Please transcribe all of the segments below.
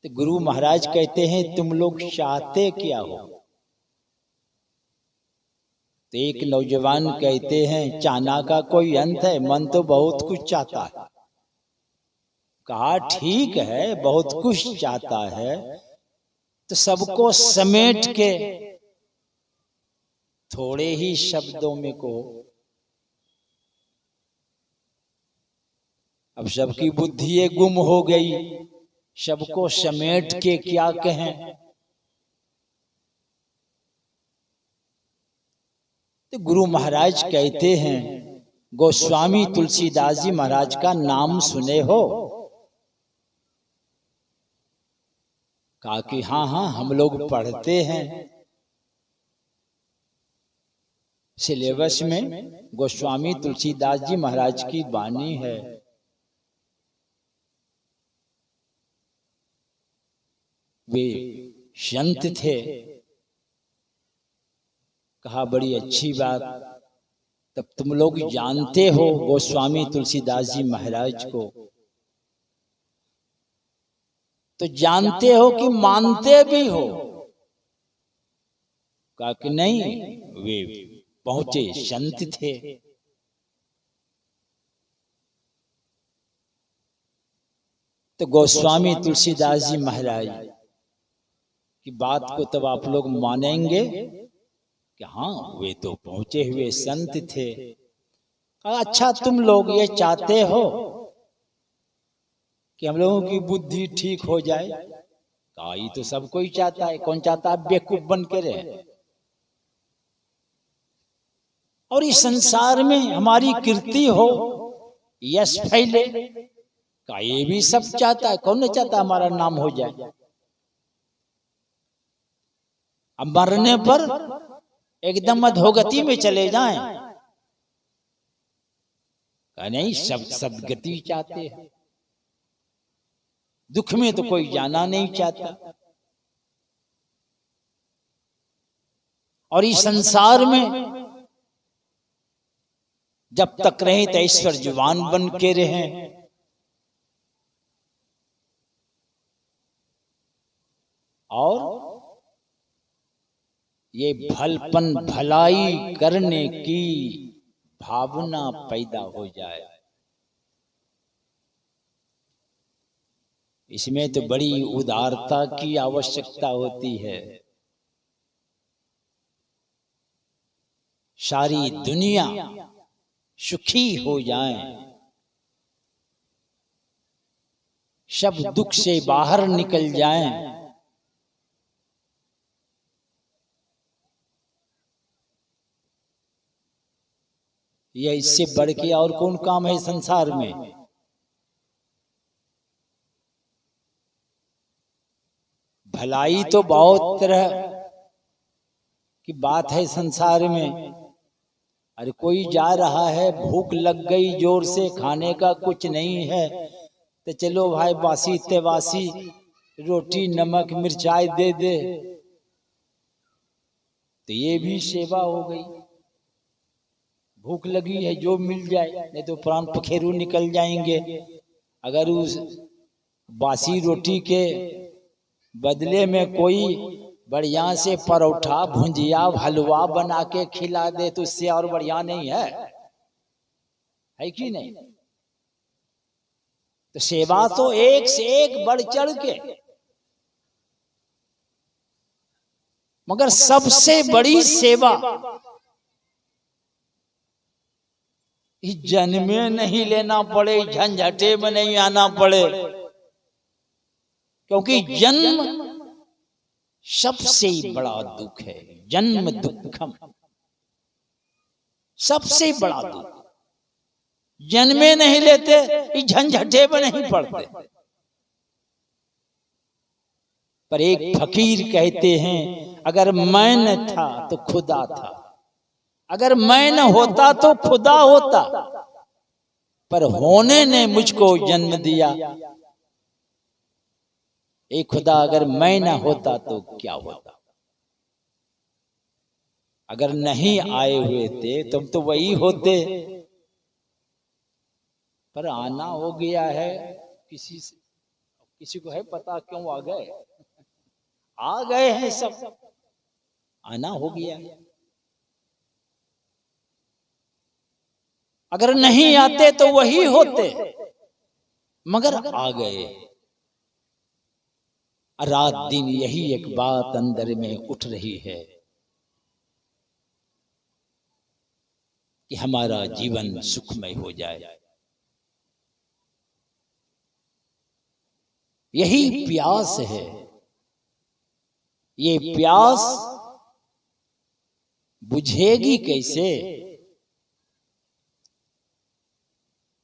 तो गुरु महाराज कहते हैं तुम लोग चाहते क्या हो? तो एक नौजवान कहते हैं चाहना का कोई अंत है, मन तो बहुत कुछ चाहता है। कहा ठीक है, बहुत कुछ चाहता है, तो सबको समेट के थोड़े ही शब्दों में कहो। अब सबकी बुद्धि गुम हो गई, सबको समेट के क्या कहें? तो गुरु महाराज कहते हैं गोस्वामी तुलसीदास जी महाराज का नाम सुने हो? कहा कि हाँ हाँ हम लोग पढ़ते हैं, सिलेबस में गोस्वामी तुलसीदास जी महाराज की वाणी है। वे संत थे। कहा बड़ी अच्छी बात, तब तुम लोग जानते हो गोस्वामी तुलसीदास जी महाराज को, तो जानते हो कि मानते भी हो? कहा कि नहीं, वे पहुंचे संत थे। तो गोस्वामी तुलसीदास जी महाराज की बात को तब आप लोग मानेंगे कि हाँ वे तो पहुंचे हुए संत थे। अच्छा तुम लोग ये चाहते हो कि हम लोगों की बुद्धि ठीक हो जाए? कहा ये तो सब कोई चाहता है, कौन चाहता है बेवकूफ बन के रहे और इस संसार में हमारी कीर्ति हो, यश फैले? का ये भी सब चाहता है, कौन नहीं चाहता हमारा नाम हो जाए? अब मरने पर एकदम अधोगति में चले जाएं? का नहीं, सब सदगति चाहते हैं, दुख में तो कोई जाना नहीं चाहता। और इस संसार में जब तक रहे तो ऐश्वर्यवान बन के रहे, और ये भलपन भलाई करने की भावना पैदा हो जाए। इसमें तो बड़ी उदारता की आवश्यकता होती है। सारी दुनिया सुखी हो जाए, सब दुख से बाहर निकल जाएं, यह इससे बढ़ के और कौन काम है संसार में? भलाई तो बहुत तरह की बात है संसार में। अरे कोई जा रहा है, भूख लग गई जोर से, खाने का कुछ नहीं है, तो चलो भाई बासी तेवासी रोटी नमक मिर्चाई दे दे, तो ये भी सेवा हो गई। भूख लगी है जो मिल जाए, नहीं तो प्राण पखेरु निकल जाएंगे। अगर उस बासी रोटी के बदले में कोई बढ़िया से परोठा भुंजिया हलवा बना के खिला दे तो उससे और बढ़िया नहीं है कि नहीं? तो सेवा तो एक से एक बढ़ चढ़ के, मगर सबसे बड़ी सेवा जन्मे नहीं लेना पड़े, झंझटे में नहीं आना पड़े, क्योंकि जन्म सबसे बड़ा दुख है। जन्म दुखम, सबसे बड़ा दुख। जन्मे नहीं लेते, झंझटे में नहीं पड़ते। पर एक फकीर कहते हैं अगर मैं न था तो खुदा था, अगर मैं न होता तो खुदा होता, पर होने ने मुझको जन्म दिया। ए खुदा अगर मैं न होता तो क्या होता? अगर नहीं आए हुए थे तुम तो वही होते, पर आना हो गया है किसी से, किसी को है पता क्यों आ गए? आ गए हैं सब, आना हो गया। अगर नहीं आते तो वही होते, मगर आ गए। रात दिन यही एक बात अंदर में उठ रही है कि हमारा जीवन सुखमय हो जाए। यही प्यास है। ये प्यास बुझेगी कैसे?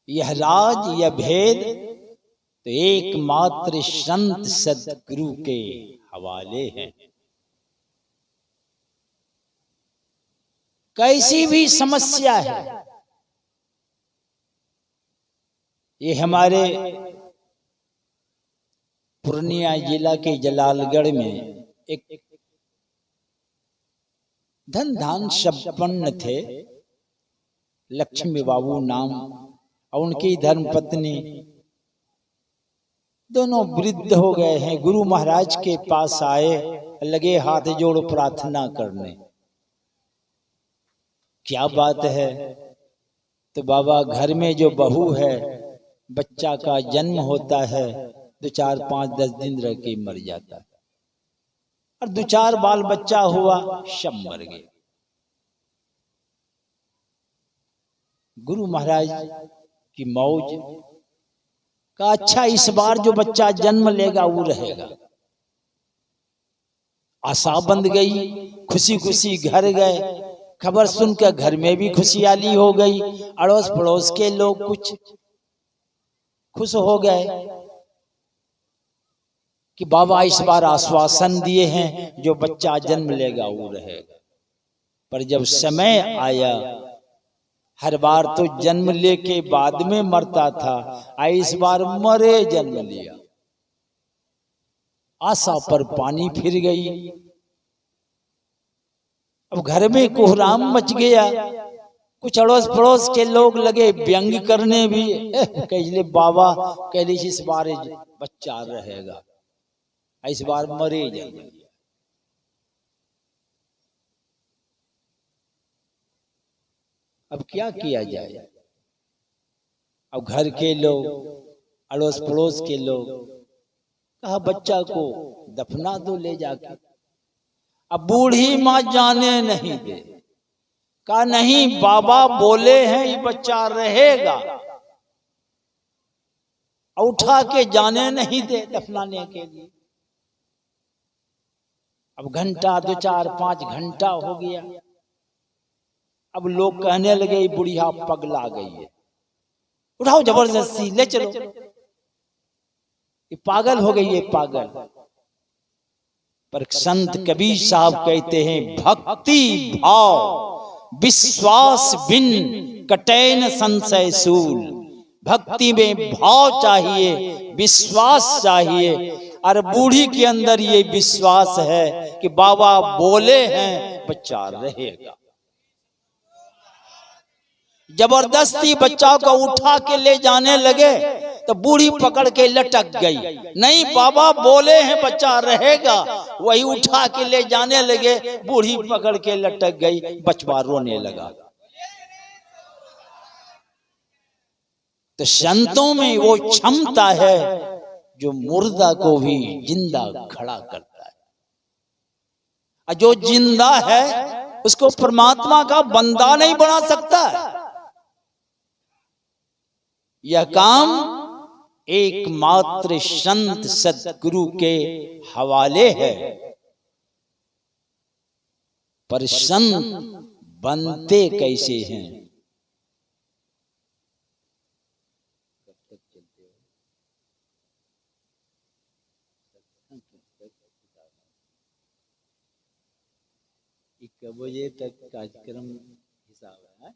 यह राज, यह भेद तो एकमात्र संत सदगुरु के हवाले हैं। कैसी भी समस्या है, ये हमारे पूर्णिया जिला के जलालगढ़ में एक धन धान संपन्न थे, लक्ष्मी बाबू नाम, और उनकी धर्मपत्नी, दोनों वृद्ध हो गए हैं। गुरु महाराज के पास आए, लगे हाथ जोड़ प्रार्थना करने। क्या बात है? तो बाबा, घर में जो बहू है, बच्चा का जन्म होता है तो 4, 5, 10 दिन रह के मर जाता है, और 2, 4 बाल बच्चा हुआ, सब मर गए। गुरु महाराज की मौज का, अच्छा इस बार जो बच्चा जन्म लेगा वो रहेगा। आशा बंध गई, खुशी खुशी घर गए। खबर सुनकर घर में भी खुशहाली हो गई, अड़ोस पड़ोस के लोग कुछ खुश हो गए कि बाबा इस बार आश्वासन दिए हैं जो बच्चा जन्म लेगा वो रहेगा। पर जब समय आया, हर बार तो जन्म लेके बाद में मरता था, इस बार मरे जन्म लिया। आशा पर पानी फिर गई। अब घर में कोहराम मच गया। कुछ अड़ोस पड़ोस के लोग लगे व्यंग करने भी, कहले बाबा कहले इस बार बच्चा रहेगा, इस बार मरे जन्म लिया। अब क्या किया जाए? अब घर के लोग, अड़ोस पड़ोस के लोग, कहा बच्चा को दफना दो ले जाके। अब बूढ़ी माँ जाने नहीं दे, कहा नहीं, बाबा बोले हैं ये बच्चा रहेगा, उठा के जाने नहीं दे दफनाने के लिए। अब घंटा 2, 4, 5 घंटा हो गया। अब लोग कहने लगे ये बुढ़िया पगला गई है, उठाओ जबरदस्ती ले चलो, ये पागल हो गई है, पागल। पर संत कबीर साहब कहते हैं, भक्ति भाव विश्वास बिन कटे न संशय सूल। भक्ति में भाव चाहिए, विश्वास चाहिए, और बूढ़ी के अंदर ये विश्वास है कि बाबा बोले हैं बच्चा रहेगा। जबरदस्ती बच्चा को उठा के ले जाने लगे तो बूढ़ी पकड़ के लटक गई। नहीं, बाबा बोले हैं बच्चा रहेगा, वही उठा के ले जाने लगे, बूढ़ी पकड़ के लटक गई, बचवा रोने लगा। तो संतों में वो क्षमता है जो मुर्दा को भी जिंदा खड़ा करता है, और जो जिंदा है उसको परमात्मा का बंदा नहीं बना सकता। यह काम एकमात्र संत सदगुरु के हवाले है। पर संत बनते कैसे हैं? एक बजे तक कार्यक्रम हिसाब है,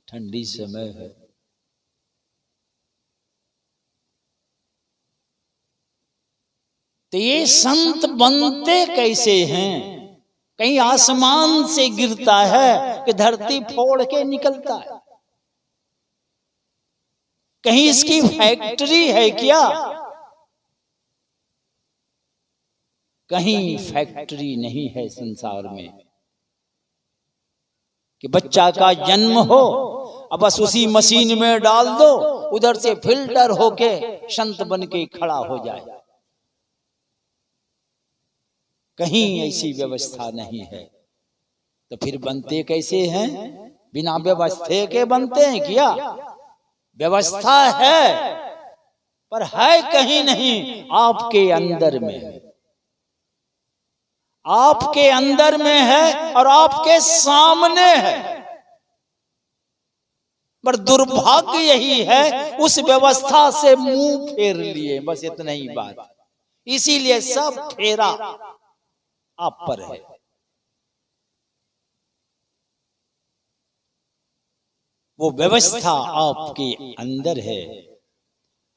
ठंडी समय है। तो ये संत बनते कैसे हैं? कहीं आसमान से गिरता है कि धरती फोड़ के निकलता है? कहीं इसकी फैक्ट्री है क्या? कहीं फैक्ट्री नहीं है संसार में कि बच्चा का जन्म हो अब बस उसी मशीन में डाल दो, उधर से फिल्टर होके संत बन के खड़ा हो जाए। कहीं ऐसी व्यवस्था नहीं है। तो फिर बनते कैसे हैं? बिना व्यवस्था के बनते हैं क्या? व्यवस्था है पर है कहीं नहीं, आपके अंदर में है। आपके अंदर में है और आपके सामने है। पर दुर्भाग्य यही है उस व्यवस्था से मुंह फेर लिए, बस इतना ही बात। इसीलिए सब फेरा आप पर है। वो व्यवस्था आपके अंदर है।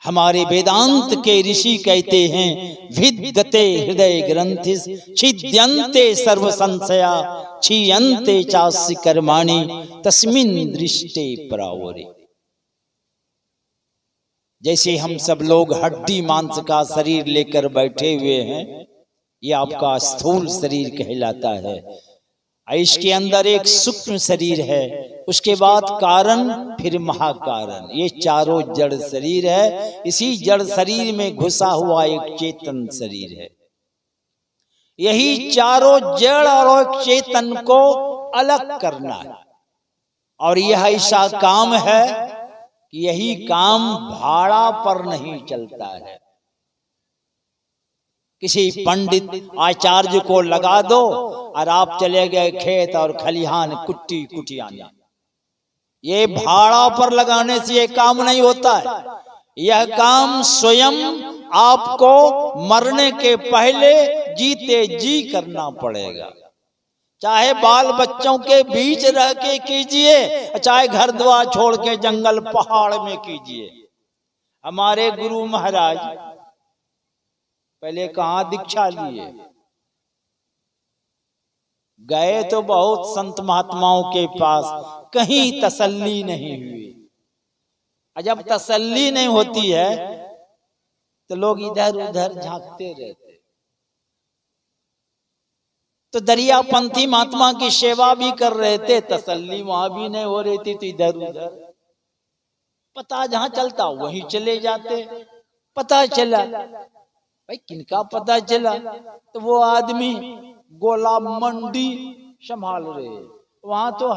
हमारे वेदांत के ऋषि कहते हैं विद्यते हृदय ग्रंथिस छिद्यन्ते सर्व संशया क्षीयन्ते चास्य कर्माणि तस्मिन् दृष्टे परावरे। जैसे हम सब लोग हड्डी मांस का शरीर लेकर बैठे हुए हैं, ये आपका स्थूल शरीर कहलाता है। इसके अंदर एक सूक्ष्म शरीर है, उसके बाद कारण, फिर महाकारण, ये चारों जड़ शरीर है। इसी जड़ शरीर में घुसा हुआ एक चेतन शरीर है। यही चारों जड़ और चेतन को अलग करना है। और यह ऐसा काम है कि यही काम भाड़ा पर नहीं चलता है। किसी पंडित आचार्य को लगा दो और आप चले गए खेत और खलिहान कुट्टी कुटियाना। ये भाड़ा पर लगाने से ये काम नहीं होता है। यह काम स्वयं आपको मरने के पहले जीते जी करना पड़ेगा। चाहे बाल बच्चों के बीच रह के कीजिए, चाहे घर द्वार छोड़ के जंगल पहाड़ में कीजिए। हमारे गुरु महाराज पहले कहाँ दीक्षा लिए? गए तो बहुत संत महात्माओं के पास, कहीं तसल्ली नहीं हुई। जब तसल्ली नहीं होती है तो लोग इधर उधर झांकते रहते। तो दरियापंथी महात्मा की सेवा भी कर रहे थे, तसल्ली वहां भी नहीं हो रही थी, तो इधर उधर पता जहां चलता वहीं चले जाते। पता चला, भाई किनका पता चला? तो वो आदमी गोला मंडी संभाल रहे, वहां तो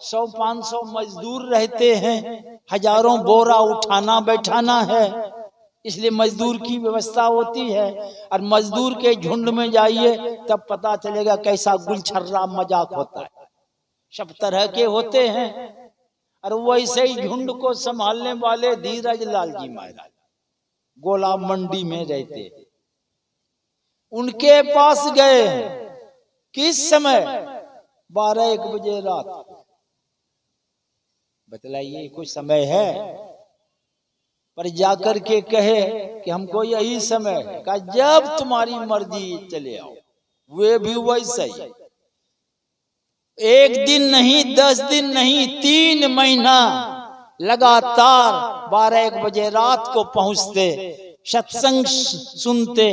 100-500 मजदूर रहते हैं, हजारों बोरा उठाना बैठाना है, इसलिए मजदूर की व्यवस्था होती है। और मजदूर के झुंड में जाइए तब पता चलेगा कैसा गुलछर्रा मजाक होता है। सब तरह के होते हैं। और वैसे ही झुंड को संभालने वाले धीरज लाल जी महाराज गोला मंडी में रहते, उनके पास गए। किस समय? 12-1 बजे रात। बतलाइए कोई समय है? पर जाकर के कहे कि हमको यही समय है। कहा जब तुम्हारी मर्जी चले आओ। वे भी वैसे ही 1 दिन नहीं, 10 दिन नहीं, 3 महीना लगातार 12-1 बजे रात को पहुंचते, सत्संग सुनते।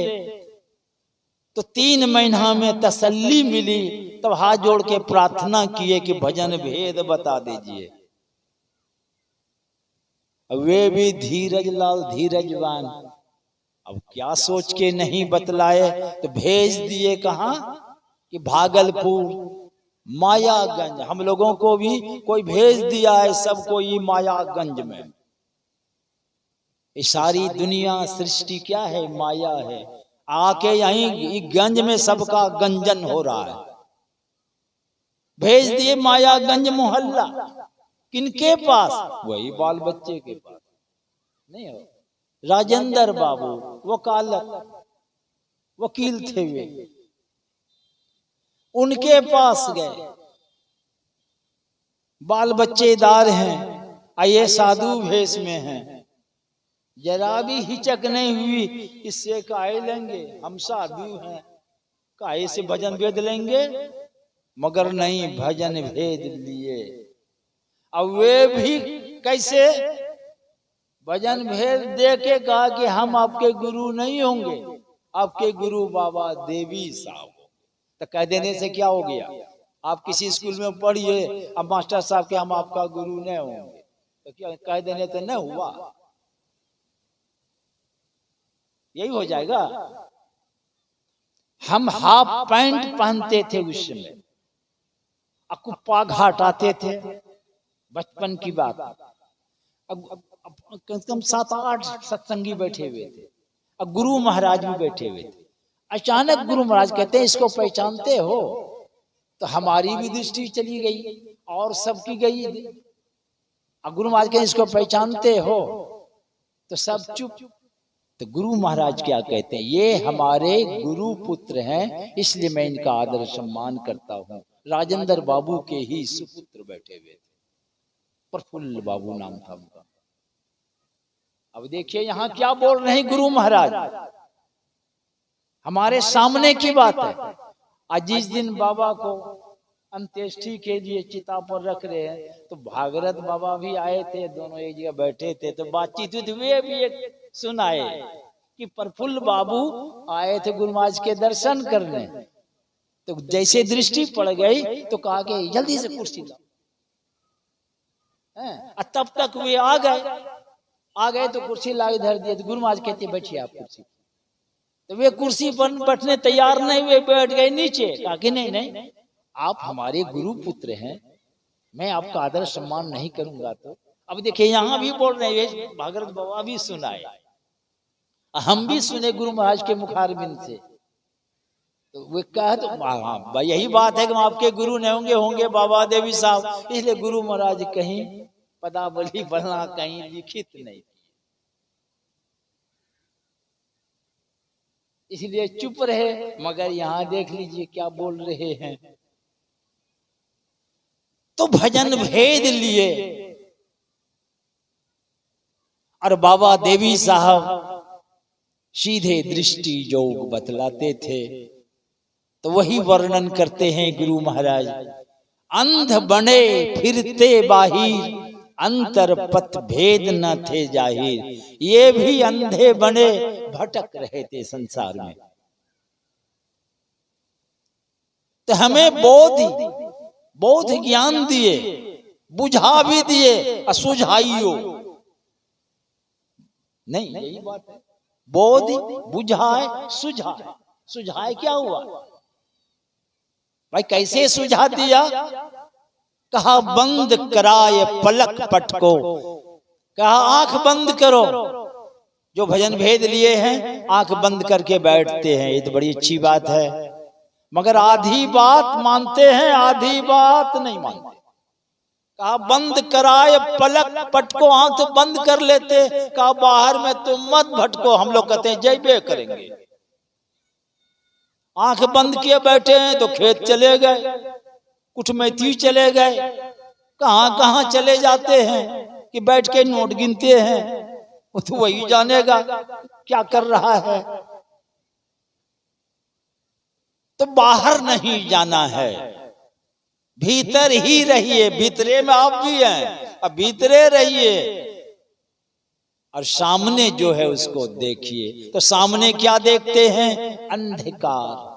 तो 3 महीना में तसल्ली मिली। तब हाथ जोड़ के प्रार्थना किए कि भजन भेद बता दीजिए। वे भी धीरज लाल धीरजवान, अब क्या सोच के नहीं बतलाए तो भेज दिए कहाँ कि भागलपुर मायागंज। हम लोगों को भी कोई भेज दिया है, सबको ये मायागंज में। ये सारी दुनिया सृष्टि क्या है? माया है। आके यहीं गंज में सबका गंजन हो रहा है। भेज दिए मायागंज मोहल्ला। किनके पास? वही बाल बच्चे के पास। नहीं हो, राजेंद्र बाबू वकालत वकील थे वे, उनके पास गए। बाल बच्चेदार हैं, आइए साधु भेष में हैं। जरा भी हिचक नहीं हुई, इससे काहे लेंगे, हम साधु हैं, काहे से भजन भेद लेंगे? मगर नहीं, भजन भेद लिए। अब वे भी कैसे? भजन भेद दे के कहा कि हम आपके गुरु नहीं होंगे, आपके गुरु बाबा देवी साहब। तो कह देने से क्या हो गया? आप किसी स्कूल में पढ़िए, अब मास्टर साहब के हम आपका गुरु नहीं होंगे, तो क्या कह देने से नहीं हुआ? यही हो जाएगा। हम हाफ पैंट पहनते थे उस समय, अकुप्पा घाट आते थे, बचपन की बात। अब कम से कम 7-8 सत्संगी बैठे हुए थे, अब गुरु महाराज भी बैठे हुए थे। अचानक गुरु महाराज कहते हैं इसको पहचानते हो? तो हमारी भी दृष्टि चली गई और सबकी गई। अब गुरु महाराज कहते इसको पहचानते हो? तो सब चुप। तो गुरु महाराज क्या कहते हैं? ये हमारे गुरु पुत्र हैं, इसलिए मैं इनका आदर सम्मान करता हूँ। राजेंद्र बाबू के ही सुपुत्र बैठे हुए थे, प्रफुल्ल बाबू नाम था उनका। अब देखिए यहाँ क्या बोल रहे हैं गुरु महाराज, हमारे सामने की बात है। आज जिस दिन बाबा को अंत्येष्टि के लिए चिता पर रख रहे हैं, तो भागरथ बाबा भी आए थे, दोनों एक जगह बैठे थे, तो बातचीत हुई। वे भी एक सुनाए कि प्रफुल्ल बाबू आए थे गुरु महाराज के दर्शन करने, तो जैसे दृष्टि पड़ गई तो कहा कि जल्दी से कुर्सी लाओ। तब तक वे आ गए तो कुर्सी ला धर दिए। तो गुरु महाराज कहते बैठिए आप कुर्सी। तो वे कुर्सी पर बैठने तैयार नहीं हुए, बैठ गए नीचे। कहा कि नहीं, आप हमारे गुरु पुत्र हैं, मैं आपका आदर सम्मान नहीं करूंगा। तो अब देखिए यहाँ भी बोल रहे हैं, भागरथ बाबा भी सुनाए, हम भी सुने गुरु महाराज के मुखारबिंद से। तो वे कहा तो हाँ यही बात है कि हम आपके गुरु नहीं होंगे बाबा देवी साहब, इसलिए गुरु महाराज कहीं पदावली बनना कहीं लिखित नहीं, इसलिए चुप रहे। मगर यहाँ देख लीजिए क्या बोल रहे हैं। तो भजन भेद लिए और बाबा देवी साहब सीधे दृष्टि योग बतलाते थे। तो वही वर्णन करते हैं गुरु महाराज, अंध बने फिरते बाहिर, अंतर पथ भेद न थे जाहिर। ये भी अंधे बने भटक रहे थे संसार में। तो हमें बोध ज्ञान दिए, बुझा भी दिए और सुझाइयो नहीं, यही बात है। बोध बुझाए सुझाए क्या हुआ भाई? कैसे सुझा दिया? कहा बंद कराए पलक पट को, कहा आंख बंद करो। जो भजन भेद लिए हैं आंख बंद करके बैठते हैं, ये तो बड़ी अच्छी बात है। मगर आधी बात मानते हैं, आधी बात नहीं मानते। कहा बंद कराए पलक पट को, आंख तो बंद कर लेते। कहा बाहर में तुम मत भटको, हम लोग कहते हैं जय करेंगे। आंख बंद किए बैठे हैं तो खेत चले गए, कुटमैती चले गए, कहां चले जाते हैं कि बैठ के नोट गिनते हैं। वो तो वही जानेगा क्या कर रहा है। तो बाहर नहीं जाना है, भीतर ही रहिए। भीतरे में आप भी हैं, अब भीतरे रहिए और सामने जो है उसको देखिए। तो सामने क्या देखते हैं? अंधकार,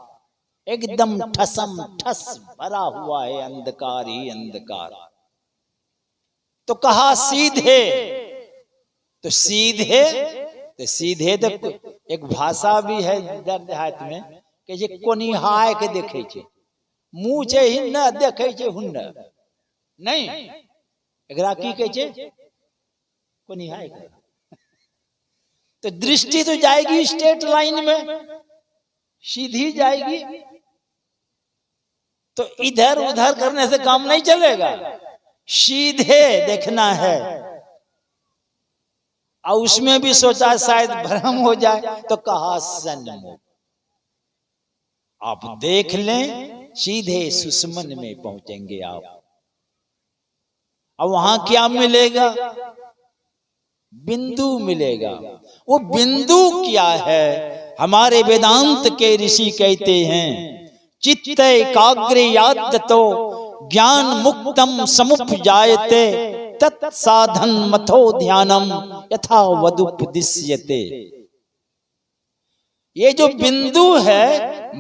एकदम ठसम ठस भरा हुआ है, अंधकार ही अंधकार। तो कहा सीधे, तो सीधे तो एक भाषा भी है देहात में कि जे कोनिहाय के देखे छे, मुंह छे ही न देखे छे हुन नहीं, एकरा की कहे छे कोनिहाय। तो दृष्टि तो जाएगी स्ट्रेट लाइन में, सीधी जाएगी। तो इधर उधर करने से काम नहीं चलेगा, सीधे देखना है। और उसमें भी सोचा शायद भ्रम हो जाए, तो कहा सन्मुख। आप देख लें, सीधे सुषमन में पहुंचेंगे आप। अब वहां क्या मिलेगा? बिंदु मिलेगा। वो बिंदु क्या है? हमारे वेदांत के ऋषि कहते हैं, चित्त एकाग्र याद तो ज्ञान मुक्तम समुपजायते तत्साधन मथो ध्यानम यथा वदुपदिश्यते। ये जो बिंदु है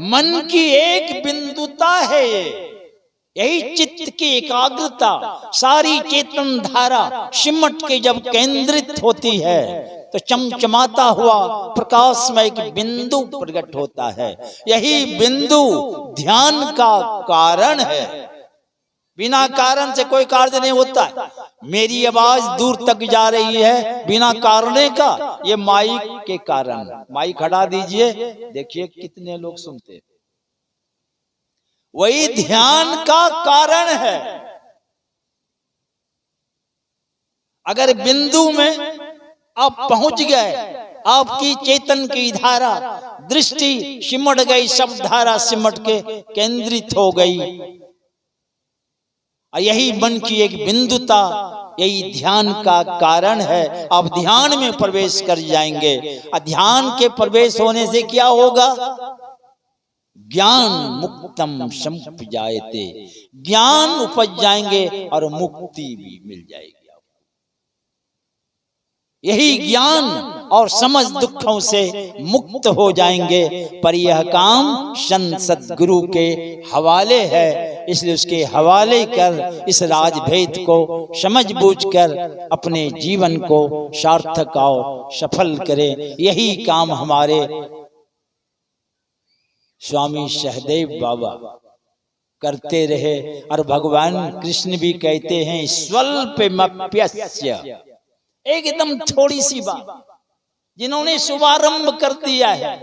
मन की एक बिंदुता है, यही चित्त की एकाग्रता, सारी चेतन धारा सिमट के जब केंद्रित होती है तो चमचमाता हुआ प्रकाशमय एक बिंदु प्रकट होता है। यही बिंदु ध्यान का कारण है। बिना कारण से कोई कार्य नहीं होता है। मेरी आवाज दूर तक जा रही है बिना कारण का, ये माइक के कारण। माइक हटा दीजिए, देखिए कितने लोग सुनते हैं। वही ध्यान का कारण है। अगर बिंदु में आप पहुंच गए, आपकी चेतन की धारा, दृष्टि सिमट गई, सब धारा सिमट के केंद्रित हो गई। यही मन की एक बिंदुता, यही ध्यान का कारण है। आप ध्यान में प्रवेश कर जाएंगे। ध्यान के प्रवेश होने से क्या होगा? ज्ञान मुक्तम संपजायते, ज्ञान उपज जाएंगे और मुक्ति भी मिल जाएगी। यही ज्ञान और समझ दुखों से मुक्त हो जाएंगे। पर यह काम संत सद्गुरु के हवाले है, इसलिए उसके हवाले कर इस राजभेद को समझ बूझकर अपने जीवन को सार्थक और सफल करें। यही काम हमारे स्वामी सहदेव बाबा करते रहे। और भगवान कृष्ण भी कहते हैं स्वल्पमप्यस्य, एकदम थोड़ी सी बात जिन्होंने शुभारंभ कर दिया है।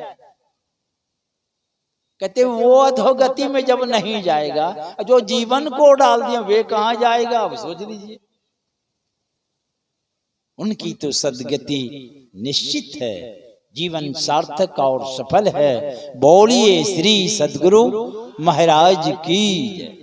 कहते वो अधोगति में जब नहीं जाएगा, जो जीवन को डाल दिया वे कहां जाएगा? अब सोच लीजिए। उनकी तो सद्गति निश्चित है, जीवन सार्थक और सफल है। बोलिए श्री सद्गुरु महाराज की जय।